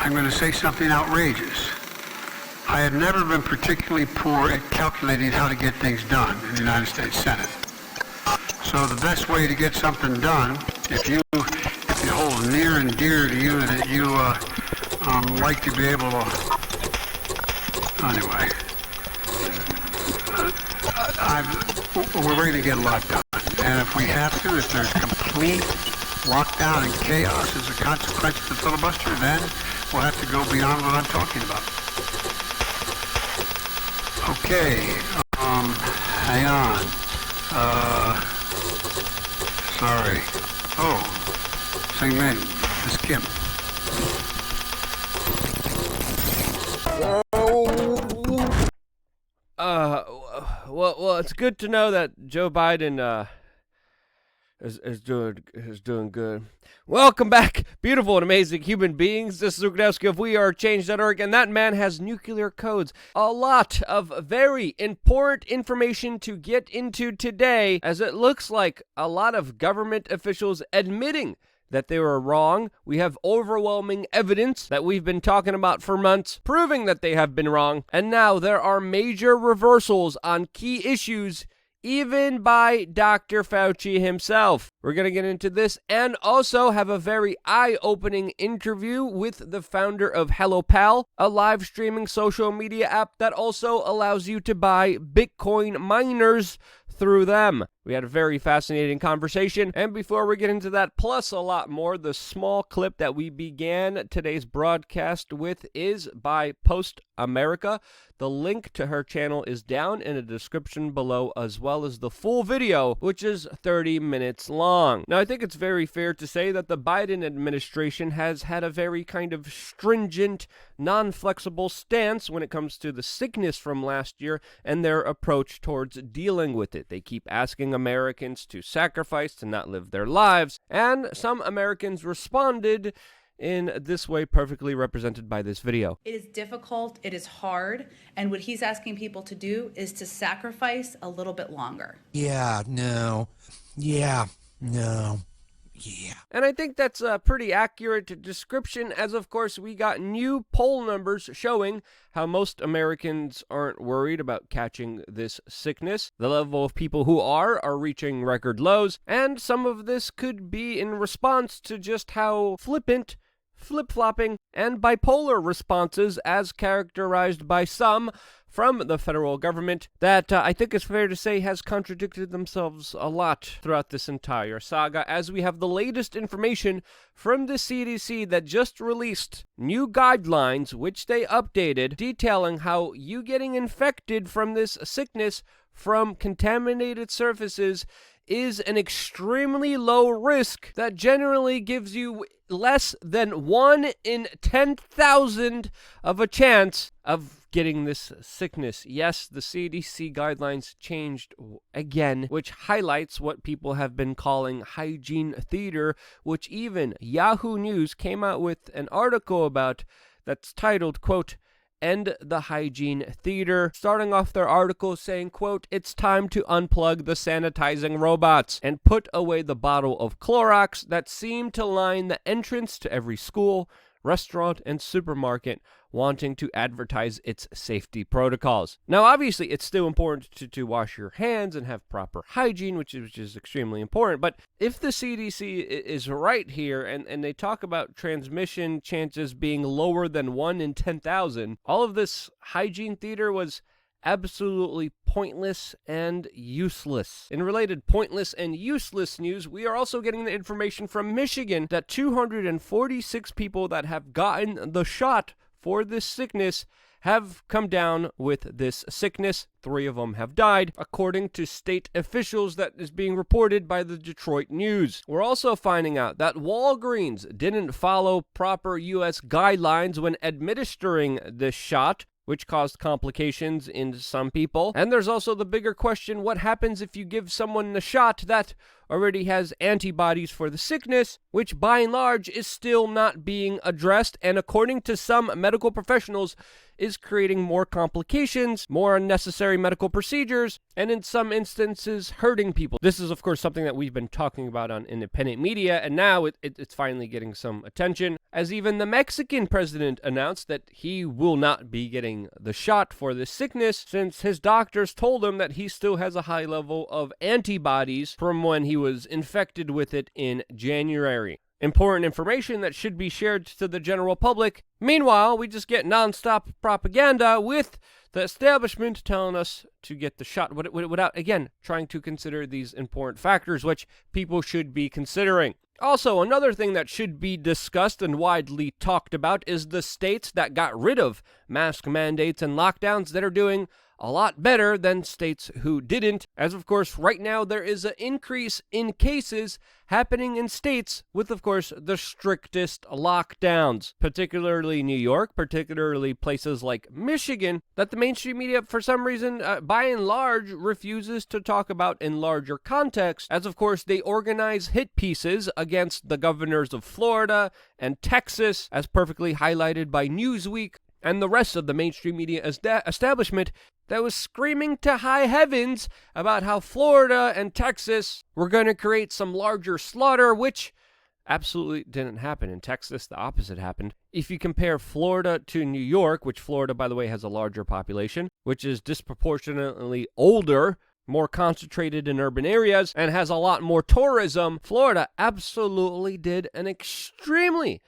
I'm going to say something outrageous. I have never been particularly poor at calculating how to get things done in the United States Senate. So the best way to get something done, if you hold near and dear to you that you like to be able to, anyway, we're going to get a lot done. And if we have to, if there's complete lockdown and chaos as a consequence of the filibuster, then we'll have to go beyond what I'm talking about. Okay, hang on. Sorry. Oh, sing in, Miss Kim. Well, it's good to know that Joe Biden is doing good. Welcome back, beautiful and amazing human beings. This is Rukadowski of WeAreChange.org, and that man has nuclear codes. A lot of very important information to get into today, as it looks like a lot of government officials admitting that they were wrong. We have overwhelming evidence that we've been talking about for months, proving that they have been wrong. And now there are major reversals on key issues, even by Dr. Fauci himself. We're going to get into this and also have a very eye-opening interview with the founder of HLLPF, a live streaming social media app that also allows you to buy Bitcoin miners through them. We had a very fascinating conversation, and before we get into that, plus a lot more, the small clip that we began today's broadcast with is by Post America. The link to her channel is down in the description below, as well as the full video, which is 30 minutes long. Now, I think it's very fair to say that the Biden administration has had a very kind of stringent, non-flexible stance when it comes to the sickness from last year and their approach towards dealing with it. They keep asking Americans to sacrifice, to not live their lives, and some Americans responded in this way, perfectly represented by this video. It is difficult, it is hard, and what he's asking people to do is to sacrifice a little bit longer. Yeah. And I think that's a pretty accurate description, as of course we got new poll numbers showing how most Americans aren't worried about catching this sickness. The level of people who are reaching record lows, and some of this could be in response to just how flippant, flip-flopping, and bipolar responses, as characterized by some from the federal government, that I think it's fair to say has contradicted themselves a lot throughout this entire saga, as we have the latest information from the CDC that just released new guidelines, which they updated, detailing how you getting infected from this sickness from contaminated surfaces is an extremely low risk that generally gives you less than 1 in 10,000 of a chance of getting this sickness. Yes, the CDC guidelines changed again, which highlights what people have been calling hygiene theater, which even Yahoo News came out with an article about that's titled, quote, "End the Hygiene Theater," starting off their article saying, quote, "It's time to unplug the sanitizing robots and put away the bottle of Clorox that seem to line the entrance to every school, restaurant, and supermarket, wanting to advertise its safety protocols." Now, obviously, it's still important to wash your hands and have proper hygiene, which is extremely important. But if the CDC is right here, and they talk about transmission chances being lower than 1 in 10,000, all of this hygiene theater was absolutely pointless and useless. In related pointless and useless news, we are also getting the information from Michigan that 246 people that have gotten the shot for this sickness have come down with this sickness. 3 of them have died, according to state officials that is being reported by the Detroit News. We're also finding out that Walgreens didn't follow proper U.S. guidelines when administering this shot, which caused complications in some people. And there's also the bigger question, what happens if you give someone a shot that already has antibodies for the sickness, which by and large is still not being addressed, and according to some medical professionals, is creating more complications, more unnecessary medical procedures, and in some instances hurting people. This is, of course, something that we've been talking about on independent media, and now it's finally getting some attention, as even the Mexican president announced that he will not be getting the shot for this sickness since his doctors told him that he still has a high level of antibodies from when he was infected with it in January. Important information that should be shared to the general public. Meanwhile, we just get nonstop propaganda with the establishment telling us to get the shot without, again, trying to consider these important factors, which people should be considering. Also, another thing that should be discussed and widely talked about is the states that got rid of mask mandates and lockdowns that are doing a lot better than states who didn't, as of course right now there is an increase in cases happening in states with, of course, the strictest lockdowns, particularly New York, particularly places like Michigan, that the mainstream media for some reason by and large refuses to talk about in larger context, as of course they organize hit pieces against the governors of Florida and Texas, as perfectly highlighted by Newsweek and the rest of the mainstream media establishment that was screaming to high heavens about how Florida and Texas were going to create some larger slaughter, which absolutely didn't happen. In Texas, the opposite happened. If you compare Florida to New York, which Florida, by the way, has a larger population, which is disproportionately older, more concentrated in urban areas, and has a lot more tourism, Florida absolutely did an extremely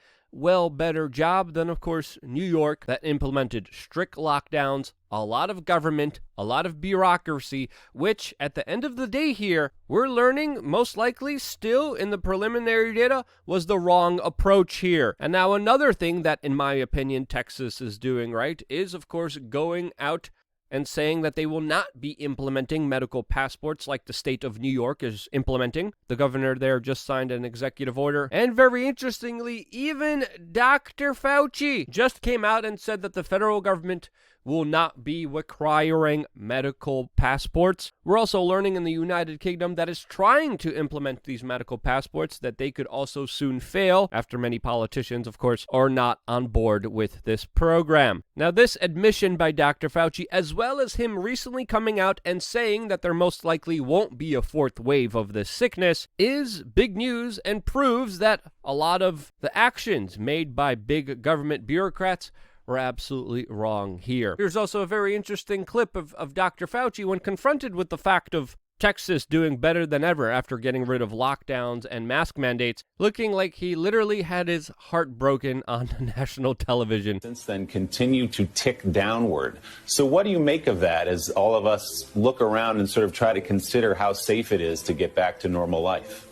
better job than, of course, New York, that implemented strict lockdowns, a lot of government, a lot of bureaucracy, which at the end of the day here, we're learning most likely still in the preliminary data was the wrong approach here. And now another thing that, in my opinion, Texas is doing right is, of course, going out and saying that they will not be implementing medical passports like the state of New York is implementing. The governor there just signed an executive order. And very interestingly, even Dr. Fauci just came out and said that the federal government will not be requiring medical passports. We're also learning in the United Kingdom that is trying to implement these medical passports that they could also soon fail after many politicians, of course, are not on board with this program. Now, this admission by Dr. Fauci, as well as him recently coming out and saying that there most likely won't be a fourth wave of this sickness, is big news and proves that a lot of the actions made by big government bureaucrats were absolutely wrong here. Here's also a very interesting clip of Dr. Fauci when confronted with the fact of Texas doing better than ever after getting rid of lockdowns and mask mandates, looking like he literally had his heart broken on national television. Since then continue to tick downward. So what do you make of that as all of us look around and sort of try to consider how safe it is to get back to normal life?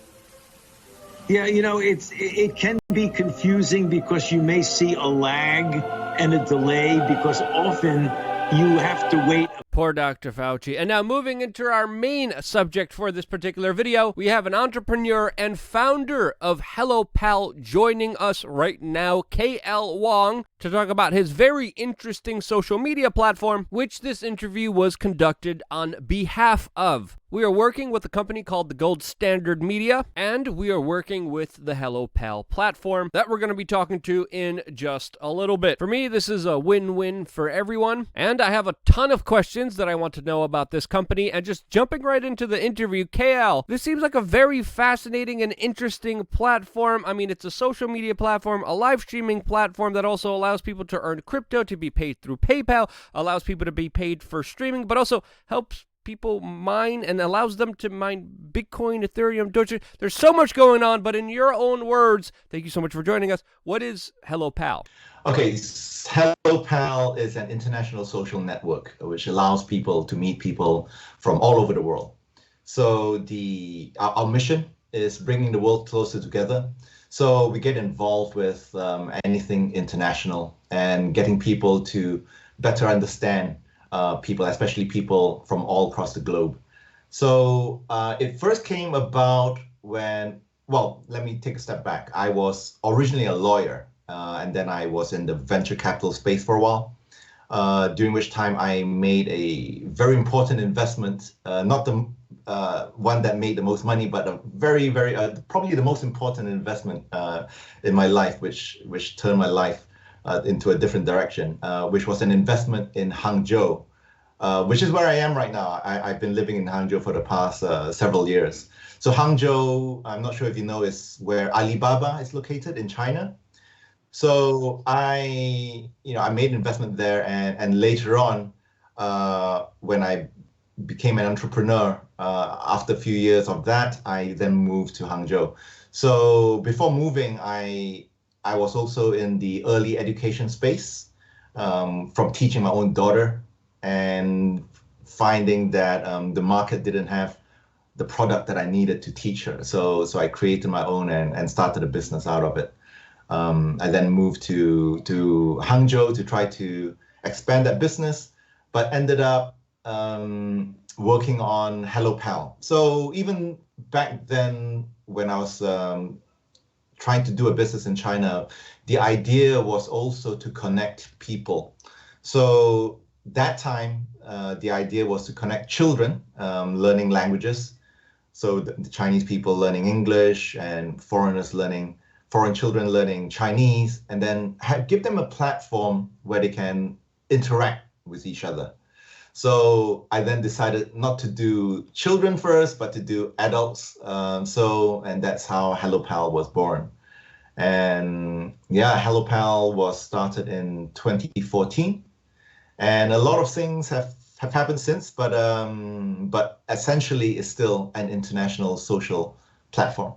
Yeah, it can be confusing because you may see a lag and a delay because often you have to wait. Poor Dr. Fauci. And now moving into our main subject for this particular video, we have an entrepreneur and founder of HLLPF joining us right now, KL Wong, to talk about his very interesting social media platform, which this interview was conducted on behalf of. We are working with a company called the Gold Standard Media, and we are working with the HLLPF platform that we're going to be talking to in just a little bit. For me, this is a win-win for everyone, and I have a ton of questions that I want to know about this company, and just jumping right into the interview, KL, this seems like a very fascinating and interesting platform. I mean, it's a social media platform, a live streaming platform that also allows people to earn crypto, to be paid through PayPal, allows people to be paid for streaming, but also helps people mine and allows them to mine Bitcoin, Ethereum, Doge. There's so much going on, but in your own words, thank you so much for joining us. What is HLLPF? Okay, HLLPF is an international social network which allows people to meet people from all over the world. So our mission is bringing the world closer together. So we get involved with anything international and getting people to better understand people, especially people from all across the globe. So it first came about when, well, let me take a step back. I was originally a lawyer, and then I was in the venture capital space for a while, during which time I made a very important investment, not the one that made the most money, but a very, very, probably the most important investment in my life, which turned my life into a different direction, which was an investment in Hangzhou, which is where I am right now. I've been living in Hangzhou for the past several years. So Hangzhou, I'm not sure if you know, is where Alibaba is located in China. So I made an investment there, and later on, when I became an entrepreneur, after a few years of that, I then moved to Hangzhou. So before moving, I was also in the early education space, from teaching my own daughter and finding that the market didn't have the product that I needed to teach her. So I created my own and started a business out of it. I then moved to Hangzhou to try to expand that business, but ended up working on HLLPF. So even back then, when I was trying to do a business in China, the idea was also to connect people. So that time, the idea was to connect children learning languages. So the Chinese people learning English and foreign children learning Chinese, and then give them a platform where they can interact with each other. So I then decided not to do children first, but to do adults. And that's how HLLPF was born. And yeah, HLLPF was started in 2014. And a lot of things have happened since, but essentially it's still an international social platform.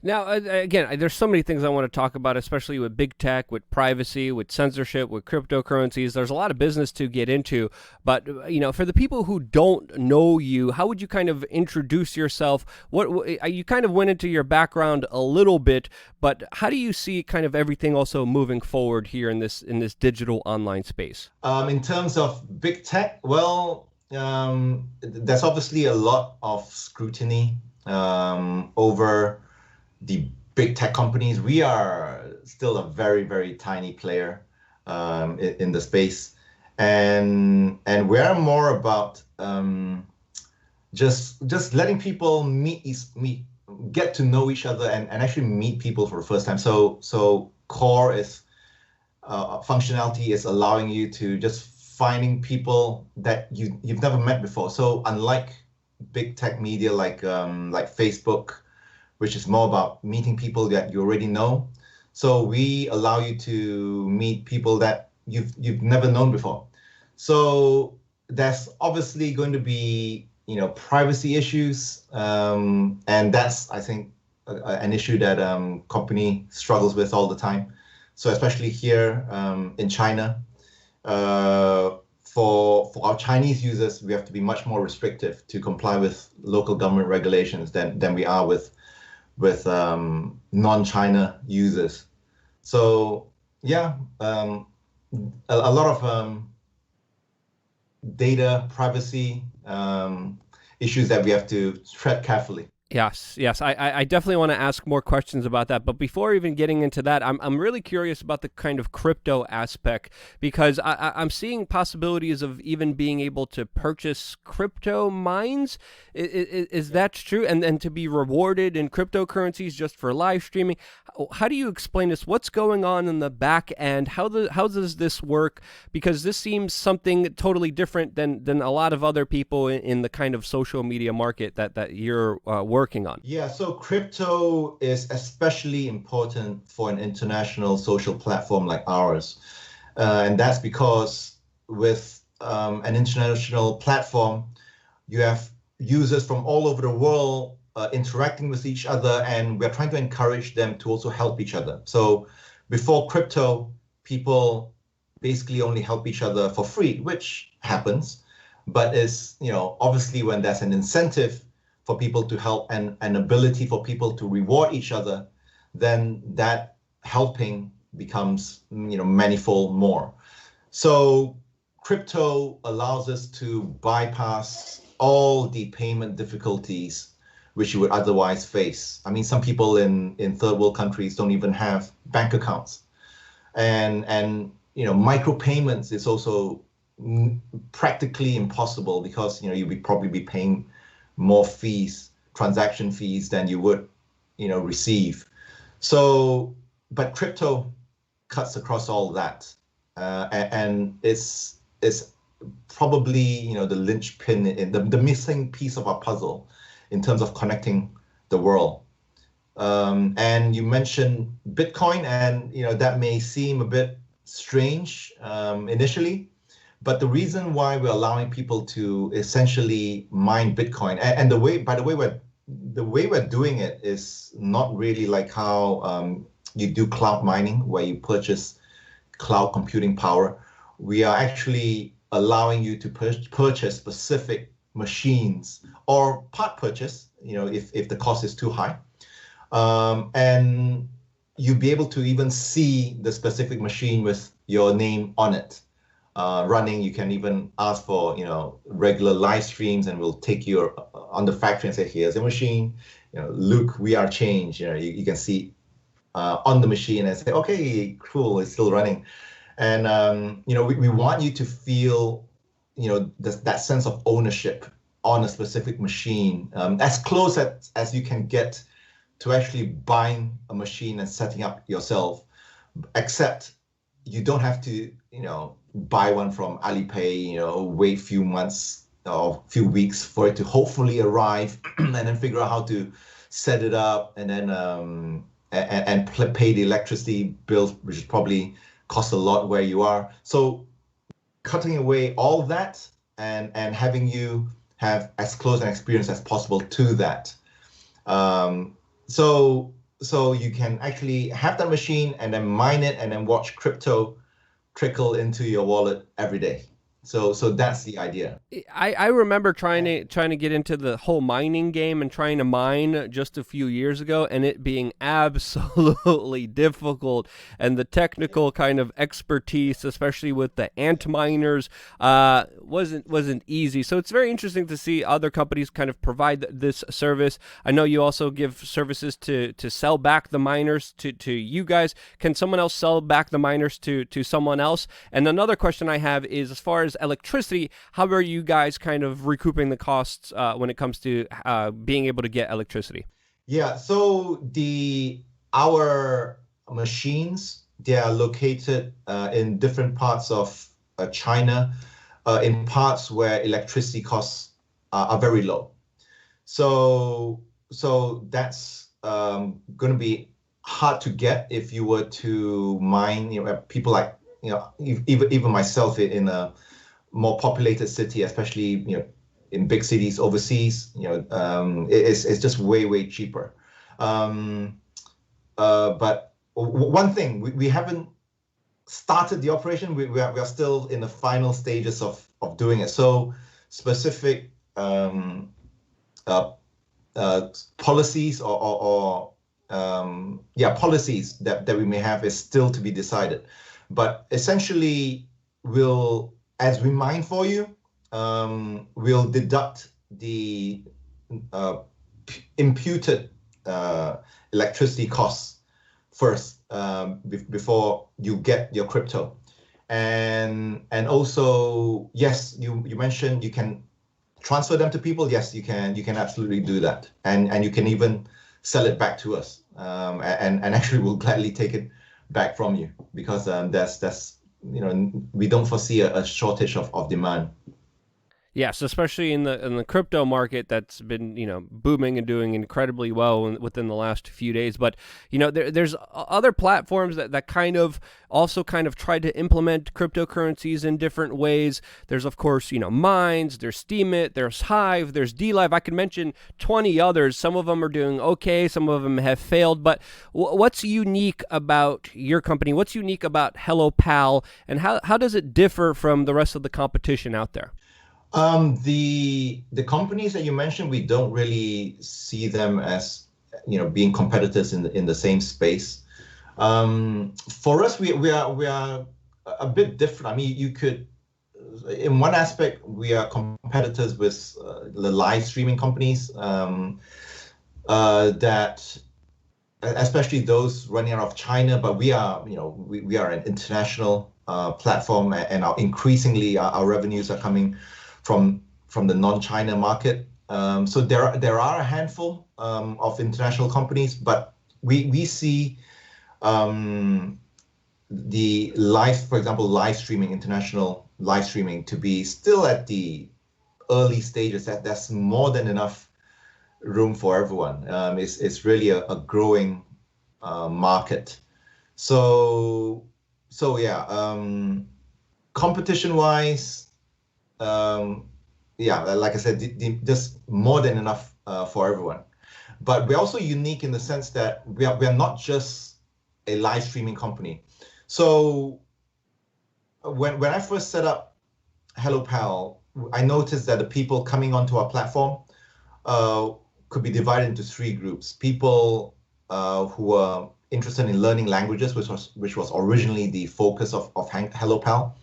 Now, again, there's so many things I want to talk about, especially with big tech, with privacy, with censorship, with cryptocurrencies. There's a lot of business to get into. But, for the people who don't know you, how would you kind of introduce yourself? You kind of went into your background a little bit, but how do you see kind of everything also moving forward here in this digital online space? In terms of big tech, well, there's obviously a lot of scrutiny over the big tech companies. We are still a very, very tiny player in the space, and we're more about just letting people get to know each other and actually meet people for the first time. So core is functionality is allowing you to just finding people that you've never met before. So unlike big tech media like Facebook, which is more about meeting people that you already know. So we allow you to meet people that you've never known before. So there's obviously going to be privacy issues, and that's, I think, an issue that company struggles with all the time. So especially here in China, for our Chinese users, we have to be much more restrictive to comply with local government regulations than we are with non-China users. So yeah, a lot of data privacy issues that we have to tread carefully. Yes. I definitely want to ask more questions about that. But before even getting into that, I'm really curious about the kind of crypto aspect, because I'm seeing possibilities of even being able to purchase crypto mines. Is that true? And then to be rewarded in cryptocurrencies just for live streaming. How do you explain this? What's going on in the back end? How does this work? Because this seems something totally different than a lot of other people in the kind of social media market that you're working on. Yeah, so crypto is especially important for an international social platform like ours. And that's because with an international platform, you have users from all over the world interacting with each other, and we're trying to encourage them to also help each other. So before crypto, people basically only help each other for free, which happens, but is, obviously when there's an incentive for people to help and an ability for people to reward each other, then that helping becomes, manifold more. So crypto allows us to bypass all the payment difficulties which you would otherwise face. I mean, some people in third world countries don't even have bank accounts. And micropayments is also practically impossible because, you'll probably be paying more fees, transaction fees, than you would, receive. So, but crypto cuts across all that, and it's probably the linchpin in the missing piece of our puzzle in terms of connecting the world. And you mentioned Bitcoin, and that may seem a bit strange initially, but the reason why we're allowing people to essentially mine Bitcoin, and the way we're doing it is not really like how you do cloud mining, where you purchase cloud computing power. We are actually allowing you to purchase specific machines or part purchase, if the cost is too high. And you'll be able to even see the specific machine with your name on it running. You can even ask for regular live streams, and we'll take you on the factory and say, here's a machine, Luke, we are changed. You can see on the machine and say, okay, cool, it's still running. And we want you to feel that sense of ownership on a specific machine, as close as you can get to actually buying a machine and setting up yourself, except you don't have to, buy one from Alipay, wait a few months or a few weeks for it to hopefully arrive and then figure out how to set it up and then and pay the electricity bills, which probably costs a lot where you are. So cutting away all of that and having you have as close an experience as possible to that. So you can actually have that machine and then mine it and then watch crypto trickle into your wallet every day. So that's the idea. I remember trying to get into the whole mining game and trying to mine just a few years ago, and it being absolutely difficult, and the technical kind of expertise, especially with the ant miners, wasn't easy. So it's very interesting to see other companies kind of provide this service. I know you also give services to sell back the miners to you guys. Can someone else sell back the miners to someone else? And another question I have is, as far as electricity, how are you guys kind of recouping the costs when it comes to being able to get electricity? Yeah, so our machines, they are located in different parts of China, in parts where electricity costs are very low. So that's going to be hard to get if you were to mine. People like even myself in a more populated city, especially in big cities overseas, it's just way cheaper. But one thing, we haven't started the operation. We are still in the final stages of doing it. So specific policies or policies that we may have is still to be decided. But essentially, as we mine for you, we'll deduct the imputed electricity costs first before you get your crypto. And also, yes, you mentioned you can transfer them to people. Yes, you can absolutely do that, and you can even sell it back to us, and actually we'll gladly take it back from you, because that's we don't foresee a shortage of demand. Yes, especially in the crypto market that's been booming and doing incredibly well within the last few days. But there's other platforms that kind of try to implement cryptocurrencies in different ways. There's of course Mines, there's Steemit, there's Hive, there's DLive. I could mention 20 others. Some of them are doing okay, some of them have failed. But what's unique about your company? What's unique about HLLPF, and how does it differ from the rest of the competition out there? The companies that you mentioned, we don't really see them as being competitors in the same space. For us, we are a bit different. I mean, you could, in one aspect, we are competitors with the live streaming companies that, especially those running out of China. But we are we are an international platform, and increasingly our revenues are coming from the non-China market. So there are a handful of international companies, but we see for example, live streaming, international live streaming, to be still at the early stages. That's more than enough room for everyone. It's really a growing market. So yeah. Competition wise, yeah, like I said, just more than enough for everyone. But we're also unique in the sense that we are not just a live streaming company. So when I first set up HelloPal, I noticed that the people coming onto our platform could be divided into three groups. People who were interested in learning languages, which was originally the focus of HelloPal.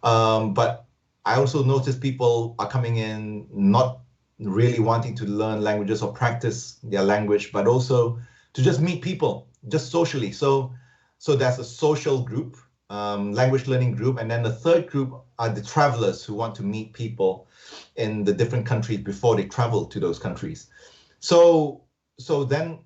But I also noticed people are coming in not really wanting to learn languages or practice their language, but also to just meet people, just socially. So there's a social group, language learning group, and then the third group are the travelers who want to meet people in the different countries before they travel to those countries. So then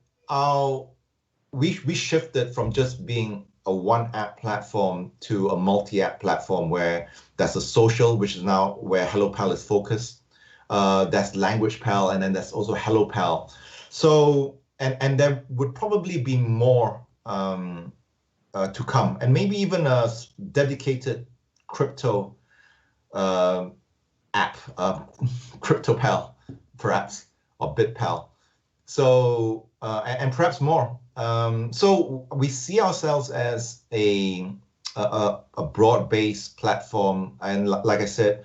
we shifted from just being a one app platform to a multi-app platform where there's a social, which is now where HelloPal is focused. That's LanguagePal, and then there's also HelloPal. So and there would probably be more to come, and maybe even a dedicated crypto app, CryptoPal, perhaps, or BitPal. So and perhaps more. So we see ourselves as a broad-based platform, and like I said,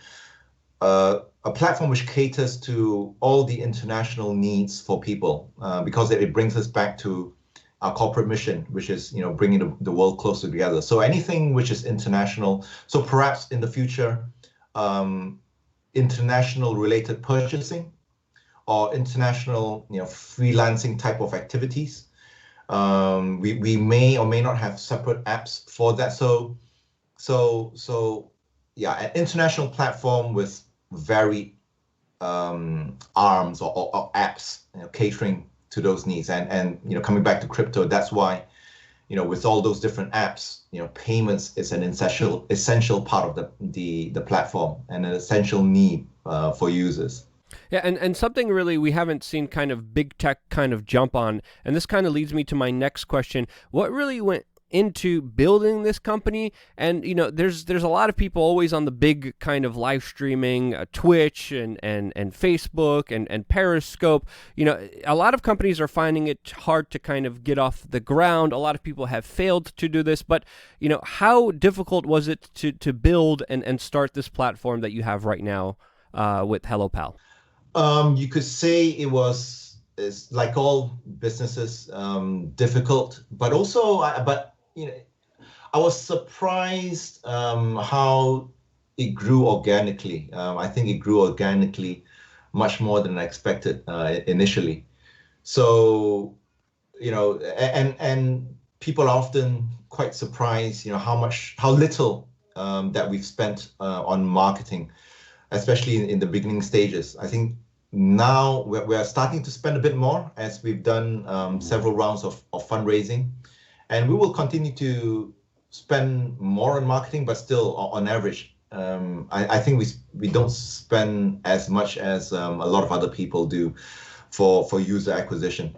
a platform which caters to all the international needs for people, because it brings us back to our corporate mission, which is bringing the world closer together. So anything which is international. So perhaps in the future, international related purchasing or international freelancing type of activities. We may or may not have separate apps for that. So yeah, an international platform with varied arms or apps catering to those needs. And coming back to crypto, that's why with all those different apps, payments is an essential part of the platform and an essential need for users. Yeah, and something really we haven't seen kind of big tech kind of jump on, and this kind of leads me to my next question. What really went into building this company? And there's a lot of people always on the big kind of live streaming, Twitch and Facebook and Periscope. A lot of companies are finding it hard to kind of get off the ground. A lot of people have failed to do this, but how difficult was it to build and start this platform that you have right now with HelloPal? You could say it's like all businesses, difficult, but also, I was surprised how it grew organically. I think it grew organically much more than I expected initially. So, and people are often quite surprised, how little that we've spent on marketing, especially in the beginning stages. I think now we're starting to spend a bit more as we've done several rounds of fundraising, and we will continue to spend more on marketing, but still on average, I think we don't spend as much as a lot of other people do for user acquisition.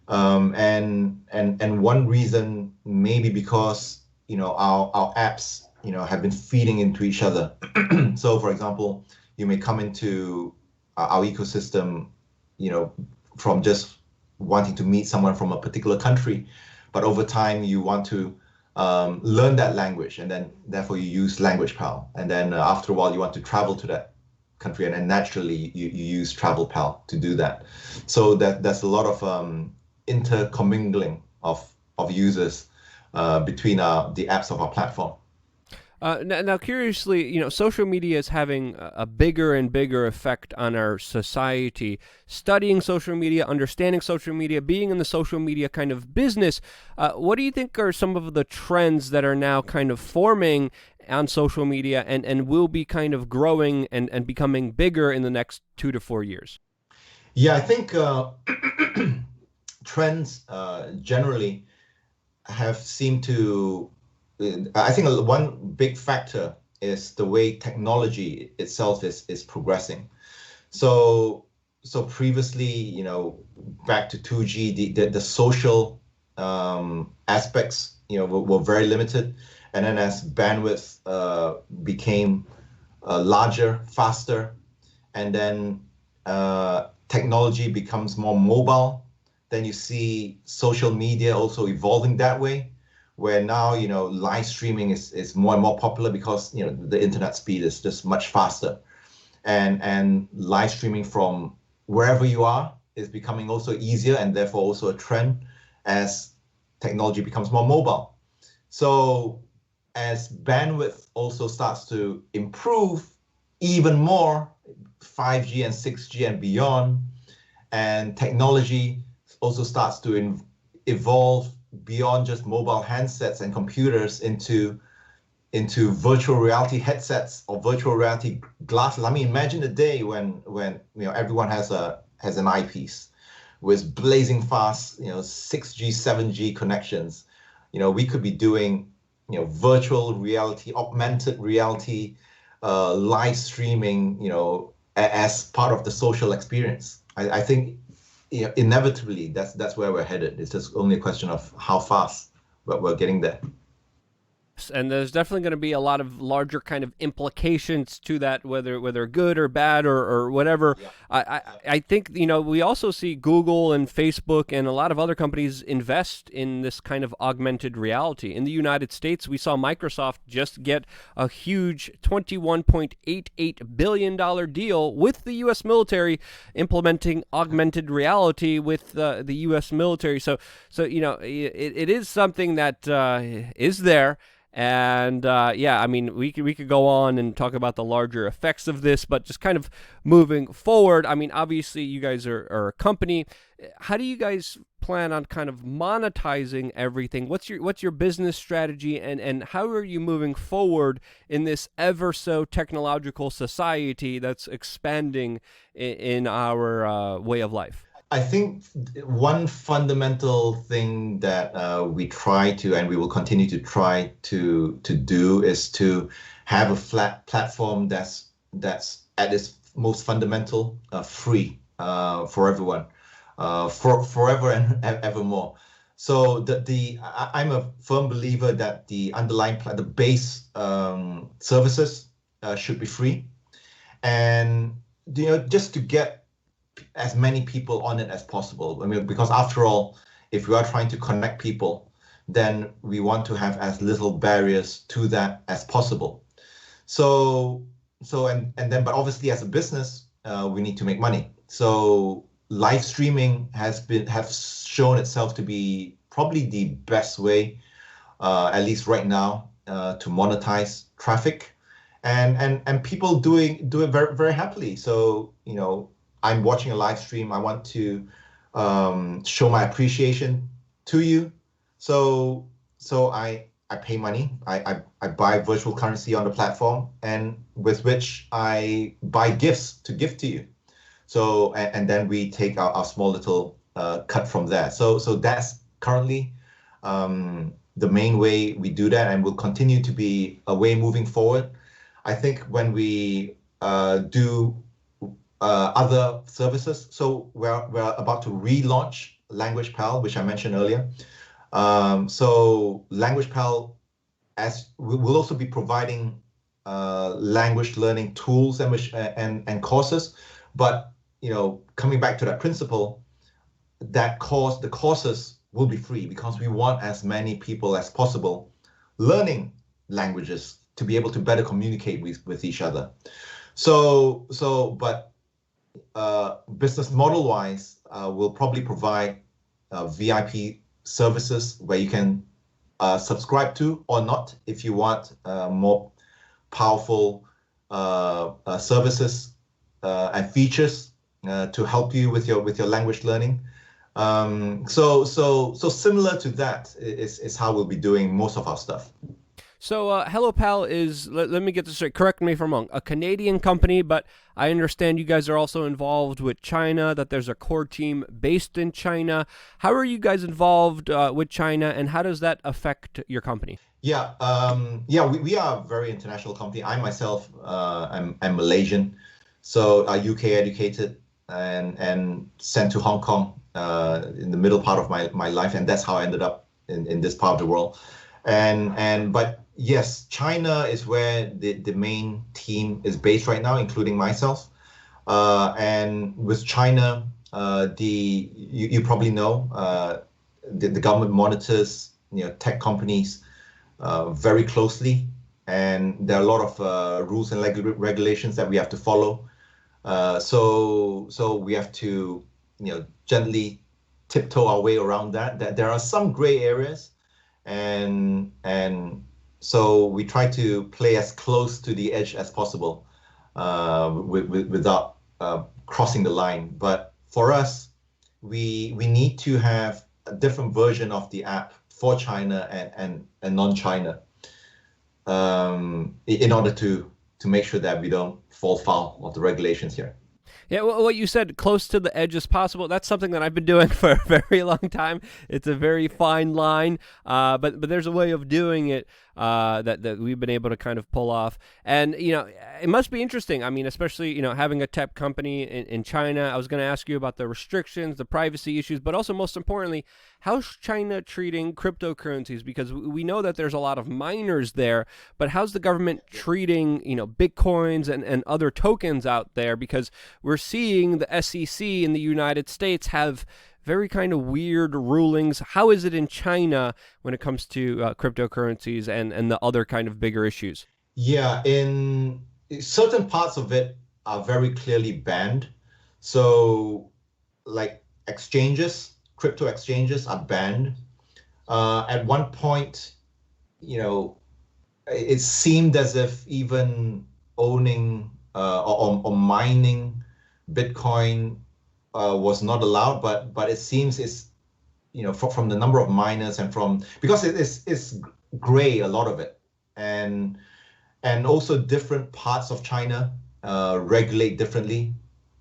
And one reason maybe because our apps have been feeding into each other. So for example, you may come into our ecosystem, from just wanting to meet someone from a particular country, but over time you want to learn that language, and then therefore you use LanguagePal, and then after a while you want to travel to that country, and then naturally you use TravelPal to do that. So there's a lot of intercommingling of users between the apps of our platform. Now, curiously, social media is having a bigger and bigger effect on our society. Studying social media, understanding social media, being in the social media kind of business, what do you think are some of the trends that are now kind of forming on social media and will be kind of growing and becoming bigger in the next 2 to 4 years? Yeah, I think trends generally have seemed to I think one big factor is the way technology itself is progressing. So previously, back to 2G, the social aspects, were very limited. And then as bandwidth became larger, faster, and then technology becomes more mobile, then you see social media also evolving that way, where now, live streaming is more and more popular because, the internet speed is just much faster. And live streaming from wherever you are is becoming also easier, and therefore also a trend as technology becomes more mobile. So as bandwidth also starts to improve even more, 5G and 6G and beyond, and technology also starts to evolve beyond just mobile handsets and computers into virtual reality headsets or virtual reality glasses. I mean, imagine a day when everyone has an eyepiece with blazing fast 6G, 7G connections. We could be doing virtual reality, augmented reality, live streaming, as part of the social experience. I think inevitably that's where we're headed. It's just only a question of how fast, but we're getting there. And there's definitely going to be a lot of larger kind of implications to that, whether good or bad or whatever. Yeah. I think, we also see Google and Facebook and a lot of other companies invest in this kind of augmented reality. In the United States, we saw Microsoft just get a huge $21.88 billion deal with the U.S. military, implementing augmented reality with the U.S. military. So it is something that is there. And we could go on and talk about the larger effects of this, but just kind of moving forward, obviously you guys are a company. How do you guys plan on kind of monetizing everything? What's your business strategy, and how are you moving forward in this ever so technological society that's expanding in our way of life? I think one fundamental thing that we try to, and we will continue to try to do, is to have a flat platform that's at its most fundamental free for everyone, for forever and evermore. So I'm a firm believer that the underlying the base services should be free, and just to get as many people on it as possible. Because after all, if we are trying to connect people, then we want to have as little barriers to that as possible. But obviously as a business, we need to make money. So live streaming has shown itself to be probably the best way, at least right now, to monetize traffic, and people do it very, very happily. So I'm watching a live stream. I want to show my appreciation to you. So I pay money. I buy virtual currency on the platform, and with which I buy gifts to gift to you. So and then we take our small little cut from there. So that's currently the main way we do that, and will continue to be a way moving forward. I think when we do other services. So we're about to relaunch Language Pal, which I mentioned earlier. So Language Pal, as will also be providing language learning tools and courses. But coming back to that principle, the courses will be free, because we want as many people as possible learning languages to be able to better communicate with each other. But business model wise, we'll probably provide VIP services where you can subscribe to or not, if you want more powerful services and features to help you with your language learning. So similar to that is how we'll be doing most of our stuff. So, HelloPal is, let me get this straight, correct me if I'm wrong, a Canadian company, but I understand you guys are also involved with China, that there's a core team based in China. How are you guys involved with China, and how does that affect your company? Yeah, we are a very international company. I myself, I'm Malaysian, so UK educated and sent to Hong Kong in the middle part of my life, and that's how I ended up in this part of the world. But yes, China is where the main team is based right now, including myself. And with China, you probably know the government monitors tech companies very closely, and there are a lot of rules and regulations that we have to follow. So we have to gently tiptoe our way around that. That there are some gray areas, and so we try to play as close to the edge as possible without crossing the line. But for us, we need to have a different version of the app for China and non-China in order to make sure that we don't fall foul of the regulations here. Yeah, well, what you said, close to the edge as possible, that's something that I've been doing for a very long time. It's a very fine line, but there's a way of doing it that we've been able to kind of pull off. And, it must be interesting. I mean, especially, having a tech company in China. I was going to ask you about the restrictions, the privacy issues, but also most importantly, how's China treating cryptocurrencies? Because we know that there's a lot of miners there, but how's the government treating, Bitcoins and other tokens out there? Because we're seeing the SEC in the United States have very kind of weird rulings. How is it in China when it comes to cryptocurrencies and the other kind of bigger issues? Yeah, in certain parts of it are very clearly banned. So like crypto exchanges are banned. At one point, it seemed as if even owning or mining Bitcoin was not allowed, but it seems it's from the number of miners and because it's gray, a lot of it, and also different parts of China regulate differently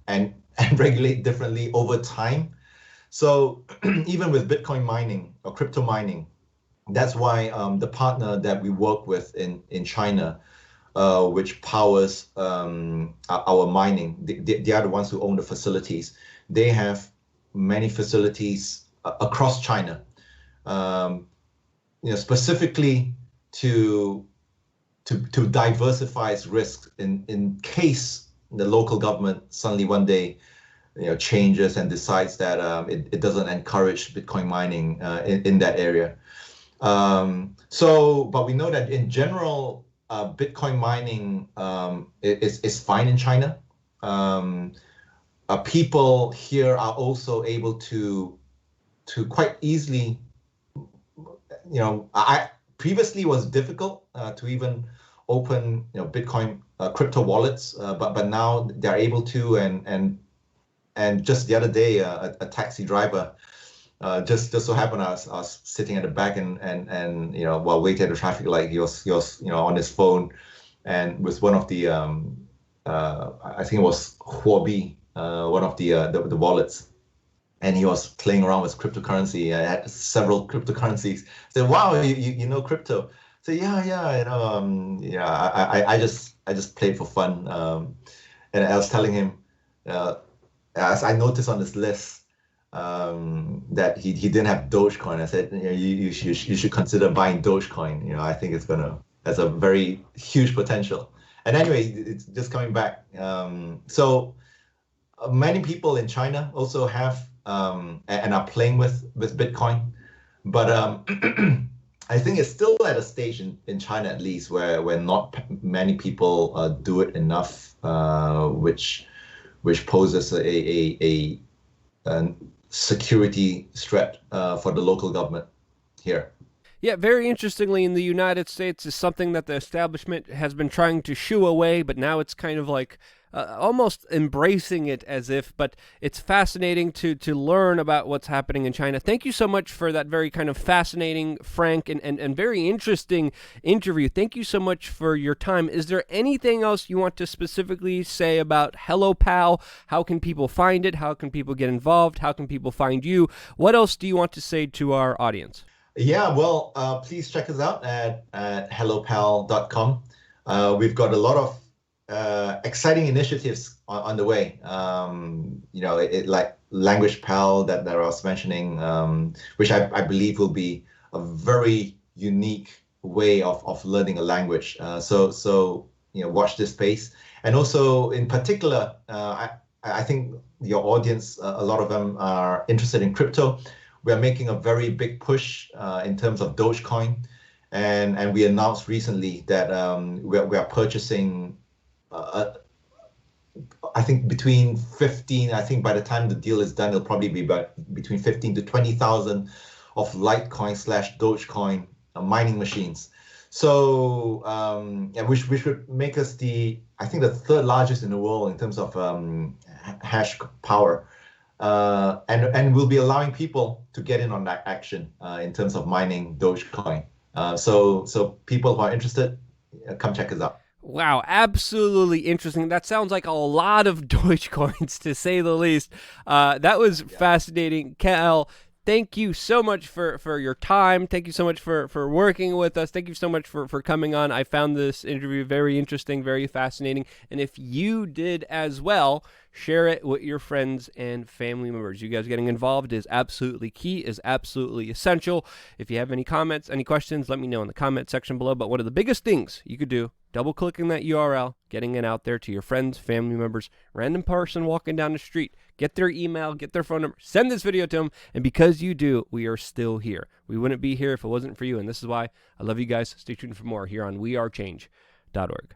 and regulate differently over time. So even with Bitcoin mining or crypto mining, that's why the partner that we work with in China, which powers our mining, they are the ones who own the facilities. They have many facilities across China, specifically to diversify its risks in case the local government suddenly one day changes and decides that it doesn't encourage Bitcoin mining in that area. But we know that in general, Bitcoin mining is fine in China. People here are also able to quite easily, previously was difficult to even open Bitcoin crypto wallets, but now they're able to, and just the other day a taxi driver just so happened I was sitting at the back and while waiting at the traffic light, he was on his phone and with one of the I think it was Huobi, one of the wallets, and he was playing around with cryptocurrency. I had several cryptocurrencies. I said, "Wow, you know crypto?" I said, "Yeah, I just played for fun." And I was telling him, as I noticed on this list that he didn't have Dogecoin. I said, you should consider buying Dogecoin. I think has a very huge potential. And anyway, it's just coming back. So many people in China also have and are playing with Bitcoin, but I think it's still at a stage in China at least where not many people do it enough, which poses a security threat for the local government here. Yeah, very interestingly, in the United States is something that the establishment has been trying to shoo away, but now it's kind of like almost embracing it as if, but it's fascinating to learn about what's happening in China. Thank you so much for that very kind of fascinating, frank, and very interesting interview. Thank you so much for your time. Is there anything else you want to specifically say about Hello Pal? How can people find it? How can people get involved? How can people find you? What else do you want to say to our audience? Yeah, well, please check us out at hellopal.com. We've got a lot of exciting initiatives on the way. Like Language Pal that I was mentioning, which I believe will be a very unique way of learning a language. So watch this space. And also, in particular, I think your audience, a lot of them are interested in crypto. We are making a very big push in terms of Dogecoin, and we announced recently that we are purchasing. I think between 15. I think by the time the deal is done, it'll probably be about between 15 to 20,000 of Litecoin/Dogecoin mining machines. So which would make us the third largest in the world in terms of hash power. And we'll be allowing people to get in on that action in terms of mining Dogecoin. So people who are interested, come check us out. Wow, absolutely interesting. That sounds like a lot of Dogecoins, to say the least. That was fascinating. Kel, thank you so much for your time. Thank you so much for working with us. Thank you so much for coming on. I found this interview very interesting, very fascinating. And if you did as well, share it with your friends and family members. You guys getting involved is absolutely key, is absolutely essential. If you have any comments, any questions, let me know in the comment section below. But one of the biggest things you could do, double-clicking that URL, getting it out there to your friends, family members, random person walking down the street, get their email, get their phone number, send this video to them, and because you do, we are still here. We wouldn't be here if it wasn't for you, and this is why I love you guys. Stay tuned for more here on wearechange.org.